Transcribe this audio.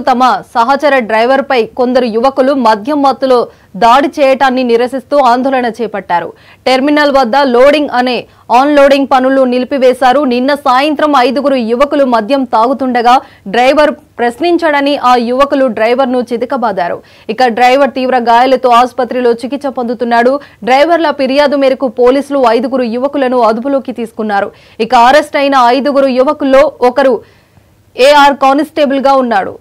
తమ సహచర డ్రైవర్ పై కొందరు యువకులు మద్యం మత్తులో దాడి చేయటాన్ని నిరసిస్తూ ఆందోళన చేపట్టారు. టెర్మినల్ వద్ద లోడింగ్ అనే ఆన్ లోడింగ్ పనులు నిలిపివేశారు. నిన్న సాయంత్రం 5గురు యువకులు మద్యం తాగుతుండగా డ్రైవర్ ప్రశ్నించాడని ఆ యువకులు డ్రైవర్ ను చితకబాదారు. ఇక డ్రైవర్ తీవ్ర గాయాలతో ఆసుపత్రిలో చికిత్స పొందుతున్నాడు. డ్రైవర్ల ఫిర్యాదు మేరకు పోలీసులు 5గురు యువకులను అదుపులోకి తీసుకున్నారు. ఇక అరెస్ట్ అయిన 5గురు యువకుల్లో ఒకరు ఏఆర్ కానిస్టేబుల్ గా ఉన్నాడు.